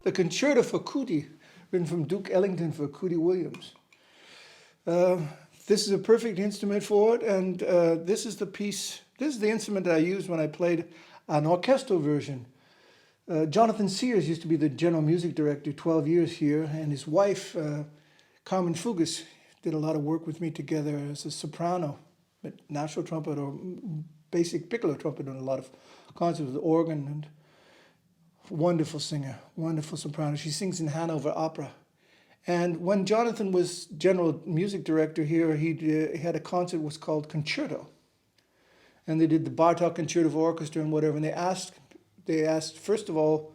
the Concerto for Cootie, written from Duke Ellington for Cootie Williams. This is a perfect instrument for it, and this is the instrument that I used when I played an orchestral version. Jonathan Sears used to be the general music director 12 years here, and his wife, Carmen Fugas, did a lot of work with me together as a soprano, natural trumpet or basic piccolo trumpet, and a lot of concerts with organ, and wonderful singer, wonderful soprano. She sings in Hanover Opera. And when Jonathan was general music director here, he had a concert was called Concerto. And they did the Bartok Concerto for Orchestra and whatever. And they asked first of all,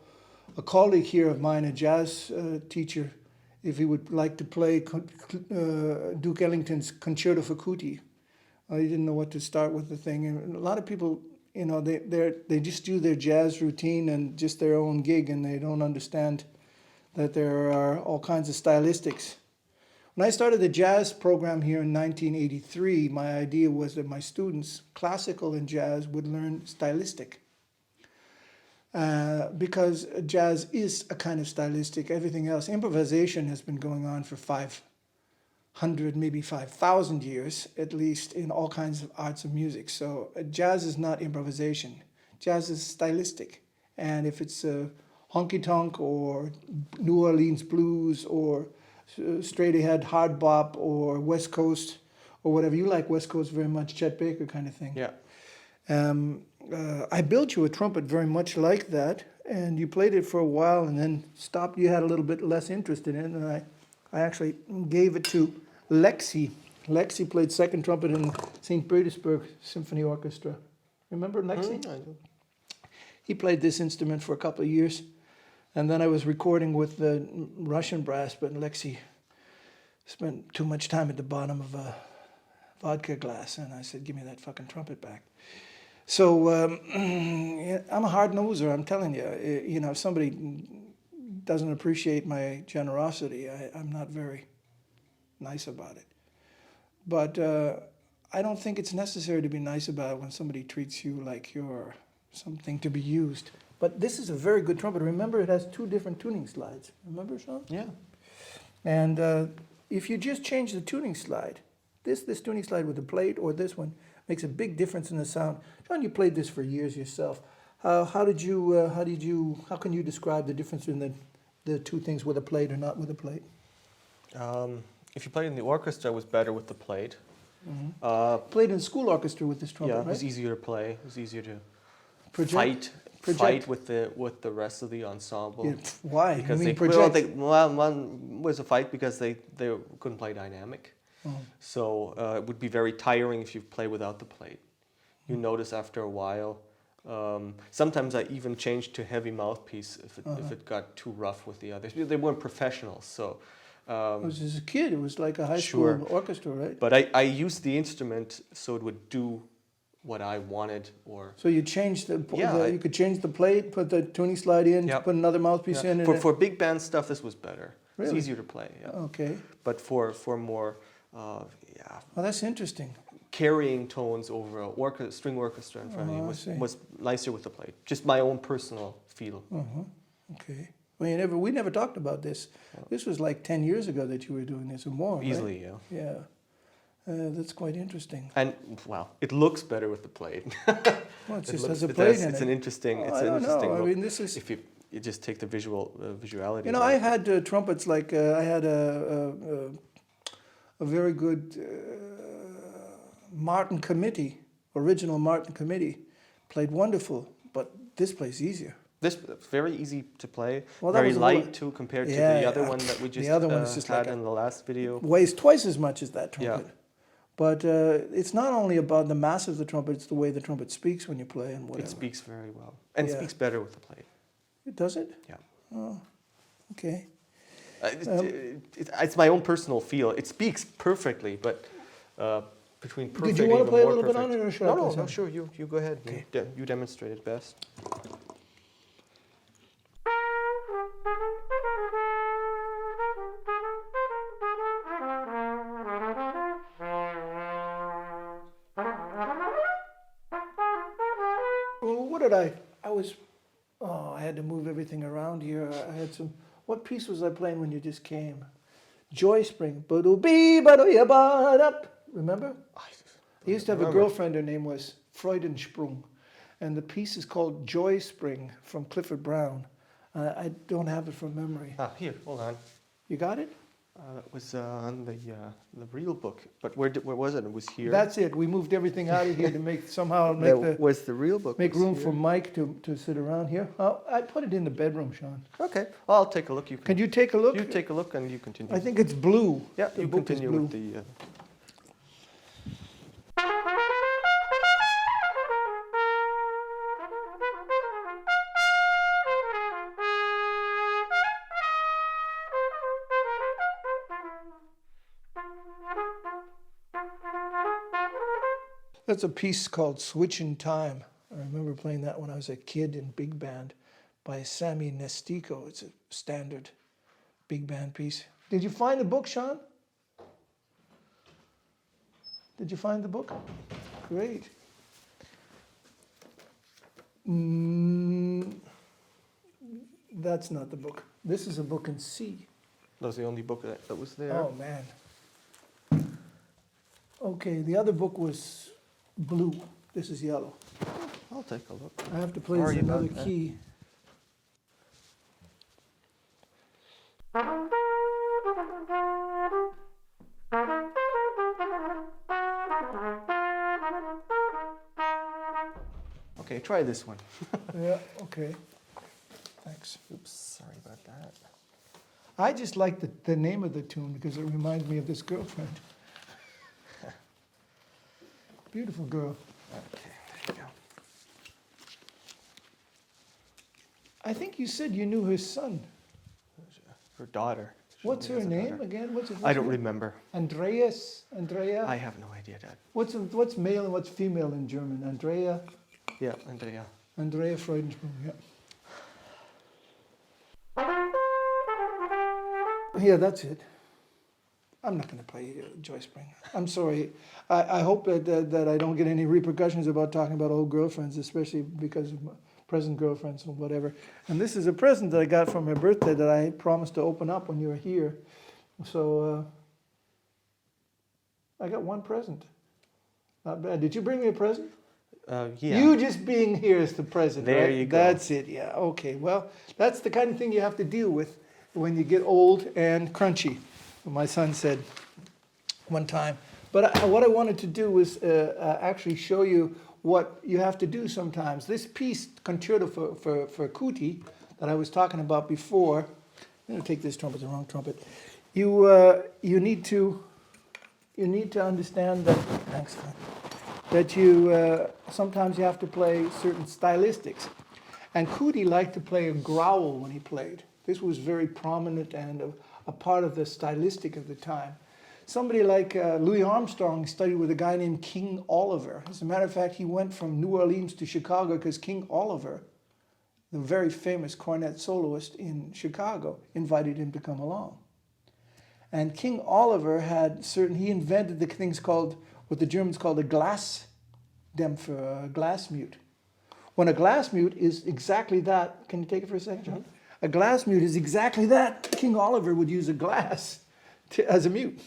a colleague here of mine, a jazz teacher, if he would like to play Duke Ellington's Concerto for Cootie. He didn't know what to start with the thing. And a lot of people, you know, they just do their jazz routine and just their own gig, and they don't understand that there are all kinds of stylistics. When I started the jazz program here in 1983, my idea was that my students, classical and jazz, would learn stylistic. Because jazz is a kind of stylistic. Everything else, improvisation has been going on for 500, maybe 5,000 years, at least, in all kinds of arts of music. So jazz is not improvisation. Jazz is stylistic. And if it's honky-tonk or New Orleans blues or straight-ahead hard bop or West Coast or whatever, you like West Coast very much, Chet Baker kind of thing. Yeah. I built you a trumpet very much like that, and you played it for a while and then stopped. You had a little bit less interest in it, and I actually gave it to Lexi. Lexi played second trumpet in St. Petersburg Symphony Orchestra. Remember Lexi? I do. He played this instrument for a couple of years, and then I was recording with the Russian brass, but Lexi spent too much time at the bottom of a vodka glass, and I said, give me that fucking trumpet back. So I'm a hard noser, I'm telling you. You know, if somebody doesn't appreciate my generosity, I'm not very nice about it. But I don't think it's necessary to be nice about it when somebody treats you like you're something to be used. But this is a very good trumpet. Remember, it has 2 different tuning slides. Remember, Sean? Yeah. And if you just change the tuning slide, this tuning slide with the plate or this one, makes a big difference in the sound. John, you played this for years yourself. How can you describe the difference in the 2 things with a plate or not with a plate? If you played in the orchestra, it was better with the plate. Mm-hmm. Played in school orchestra with this trumpet, yeah, right? it was easier to play. It was easier to Project? fight with the rest of the ensemble. Yeah, why? Because one was a fight because they couldn't play dynamic. Oh. So it would be very tiring if you play without the plate. You notice after a while. Sometimes I even changed to heavy mouthpiece if it got too rough with the others. They weren't professionals, so. It was as a kid. It was like a high school orchestra, right? But I used the instrument so it would do what I wanted, or. So you changed you could change the plate, put the tuning slide in, put another mouthpiece in. For big band stuff, this was better. Really? It's easier to play. Yeah. Okay. But for more. Well, that's interesting. Carrying tones over a string orchestra in front of you was nicer with the plate. Just my own personal feel. Okay. Well, we never talked about this. Yeah. This was like 10 years ago that you were doing this or more. Easily, right? Yeah. That's quite interesting. And it looks better with the plate. Well, it just has a plate in it. It's an interesting. I don't know. I mean, this is. If you just take the visuality. You know, I had trumpets like I had a very good Martin Committee, original Martin Committee, played wonderful, but this plays easier. This very easy to play, well, very light too compared to the other one that we just the other one is just had like in the last video. Weighs twice as much as that trumpet. Yeah. But it's not only about the mass of the trumpet, it's the way the trumpet speaks when you play and whatever. It speaks very well. And speaks better with the plate. Does it? Yeah. Oh, okay. It's my own personal feel. It speaks perfectly, but between perfect Did you want to play a little perfect. bit on it, or should I play No, sure. You go ahead. Okay. You demonstrate it best. I had to move everything around here. I had some. What piece was I playing when you just came? Joy Spring. Remember? I used to have a girlfriend. Her name was Freudensprung, and the piece is called Joy Spring from Clifford Brown. I don't have it from memory. Ah, here, hold on. You got it? It was on the real book, but where was it? It was here. That's it. We moved everything out of here to make Was the real book? Make room for Mike to sit around here. Oh, I put it in the bedroom, Sean. Okay, well, I'll take a look. Can you take a look? You take a look and you continue. I think it's blue. Yeah, The you book is continue blue. with the. That's a piece called Switch in Time. I remember playing that when I was a kid in big band by Sammy Nestico. It's a standard big band piece. Did you find the book, Sean? Did you find the book? Great. That's not the book. This is a book in C. That was the only book that was there. Oh, man. Okay, the other book was blue. This is yellow. I'll take a look. I have to play Sorry another about that. key. Okay, try this one. Yeah, okay. Thanks. Oops, sorry about that. I just like the name of the tune because it reminds me of this girlfriend. Beautiful girl. Okay, there you go. I think you said you knew her son. Her daughter. She What's only her has a name daughter. again? What's I don't her name? remember. Andrea? I have no idea, Dad. What's male and what's female in German? Andrea Freudensprung, yeah. Yeah, that's it. I'm not going to play Joy Spring. I'm sorry. I hope that I don't get any repercussions about talking about old girlfriends, especially because of my present girlfriends or whatever. And this is a present that I got for my birthday that I promised to open up when you were here. So I got one present. Not bad. Did you bring me a present? Yeah. You just being here is the present, There right? you go. That's it, yeah. Okay, well, that's the kind of thing you have to deal with when you get old and crunchy. My son said one time. But what I wanted to do was actually show you what you have to do sometimes. This piece, Concerto for Kuti, that I was talking about before. I'm going to take this trumpet, the wrong trumpet. You need to understand that. Thanks. That you sometimes you have to play certain stylistics. And Kuti liked to play a growl when he played. This was very prominent and a part of the stylistic of the time. Somebody like Louis Armstrong studied with a guy named King Oliver. As a matter of fact, he went from New Orleans to Chicago because King Oliver, the very famous cornet soloist in Chicago, invited him to come along. And King Oliver he invented the things called, what the Germans called a Glasdämpfer, a glass mute. When a glass mute is exactly that, can you take it for a second, John? Mm-hmm. A glass mute is exactly that. King Oliver would use a glass as a mute.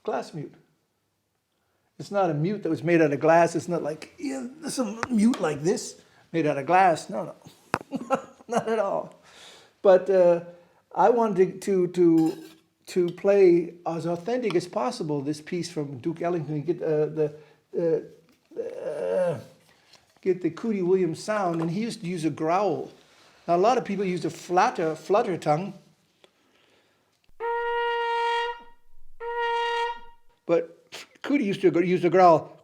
Glass mute. It's not a mute that was made out of glass. It's not like, there's a mute like this made out of glass. No. Not at all. But I wanted to play as authentic as possible this piece from Duke Ellington, get the Cootie Williams sound, and he used to use a growl. Now a lot of people use a flutter tongue, but Cootie used to use a growl,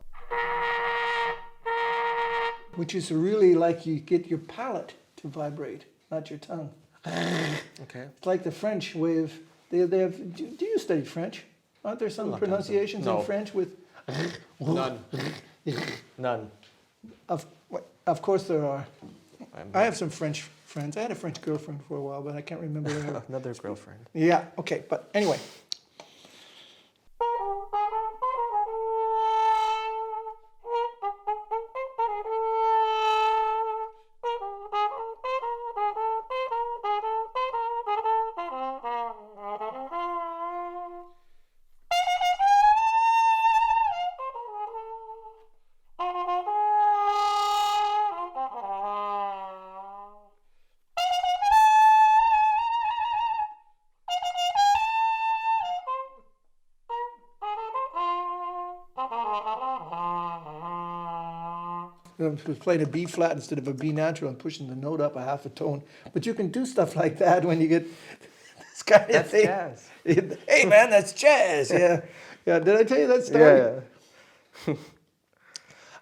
which is really like you get your palate to vibrate, not your tongue. Okay. It's like the French way of. They have. Do you study French? Aren't there some pronunciations in French with? None. None. Of course there are. I have some French friends. I had a French girlfriend for a while, but I can't remember her. Another girlfriend. Yeah, okay, but anyway. Was playing a B flat instead of a B natural and pushing the note up a half a tone. But you can do stuff like that when you get this kind of That's thing. jazz. Hey man, that's jazz. Yeah, yeah. Did I tell you that story? Yeah.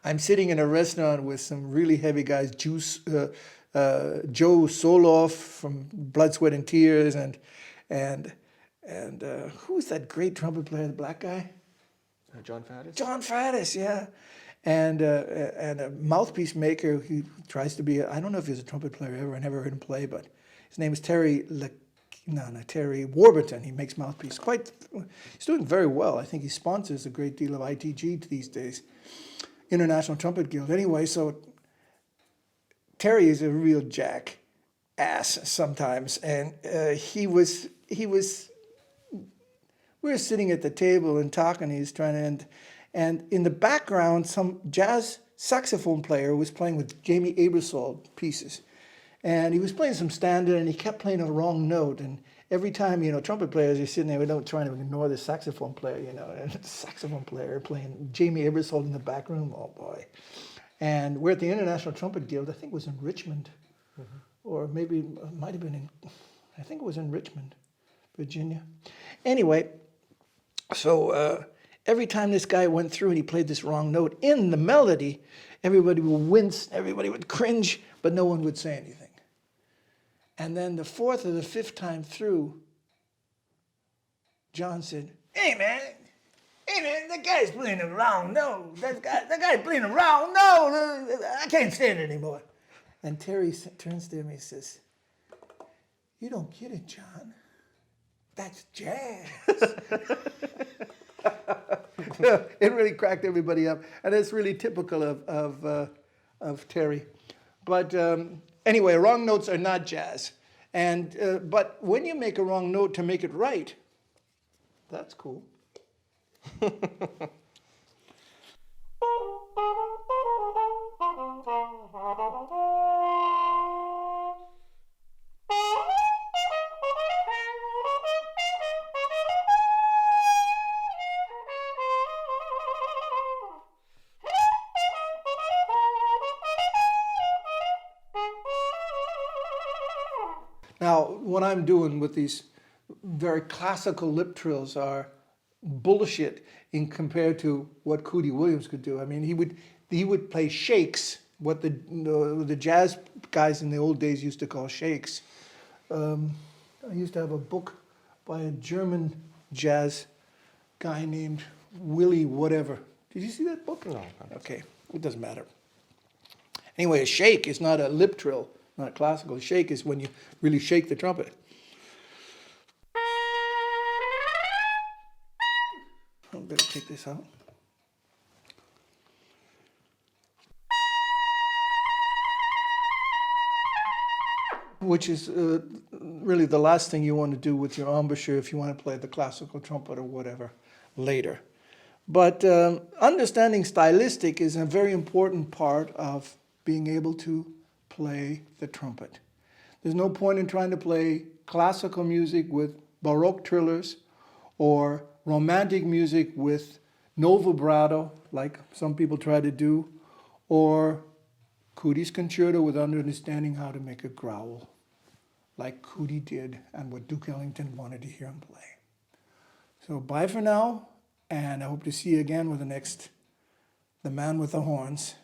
I'm sitting in a restaurant with some really heavy guys, Joe Soloff from Blood, Sweat, and Tears, and who's that great trumpet player, the black guy? John Faddis? John Faddis, yeah. And a mouthpiece maker who tries to be, I don't know if he's a trumpet player ever, I never heard him play, but his name is Terry Warburton. He makes mouthpiece. He's doing very well. I think he sponsors a great deal of ITG these days, International Trumpet Guild. Anyway, so Terry is a real jackass sometimes, and we were sitting at the table and talking. He's trying to, and in the background, some jazz saxophone player was playing with Jamie Aebersold pieces. And he was playing some standard, and he kept playing a wrong note. And every time, trumpet players are sitting there, trying to ignore the saxophone player, and the saxophone player playing Jamie Aebersold in the back room, oh boy. And we're at the International Trumpet Guild, I think it was in Richmond, or maybe it might have been I think it was in Richmond, Virginia. Anyway, so every time this guy went through and he played this wrong note in the melody, everybody would wince, everybody would cringe, but no one would say anything. And then the fourth or the fifth time through, John said, hey man, that guy's playing a wrong note. That guy's playing a wrong note. I can't stand it anymore. And Terry turns to him and he says, you don't get it, John. That's jazz. It really cracked everybody up, and it's really typical of Terry. But anyway, wrong notes are not jazz, and but when you make a wrong note to make it right, that's cool. Now, what I'm doing with these very classical lip trills are bullshit in compared to what Cootie Williams could do. I mean, he would play shakes, what the jazz guys in the old days used to call shakes. I used to have a book by a German jazz guy named Willie whatever. Did you see that book? No. Okay, it doesn't matter. Anyway, a shake is not a lip trill, not classical. A shake is when you really shake the trumpet. I better take this out. Which is really the last thing you want to do with your embouchure if you want to play the classical trumpet or whatever later. But understanding stylistic is a very important part of being able to play the trumpet. There's no point in trying to play classical music with Baroque trillers or romantic music with no vibrato, like some people try to do, or Cootie's concerto with understanding how to make a growl, like Cootie did and what Duke Ellington wanted to hear him play. So bye for now, and I hope to see you again with the man with the horns.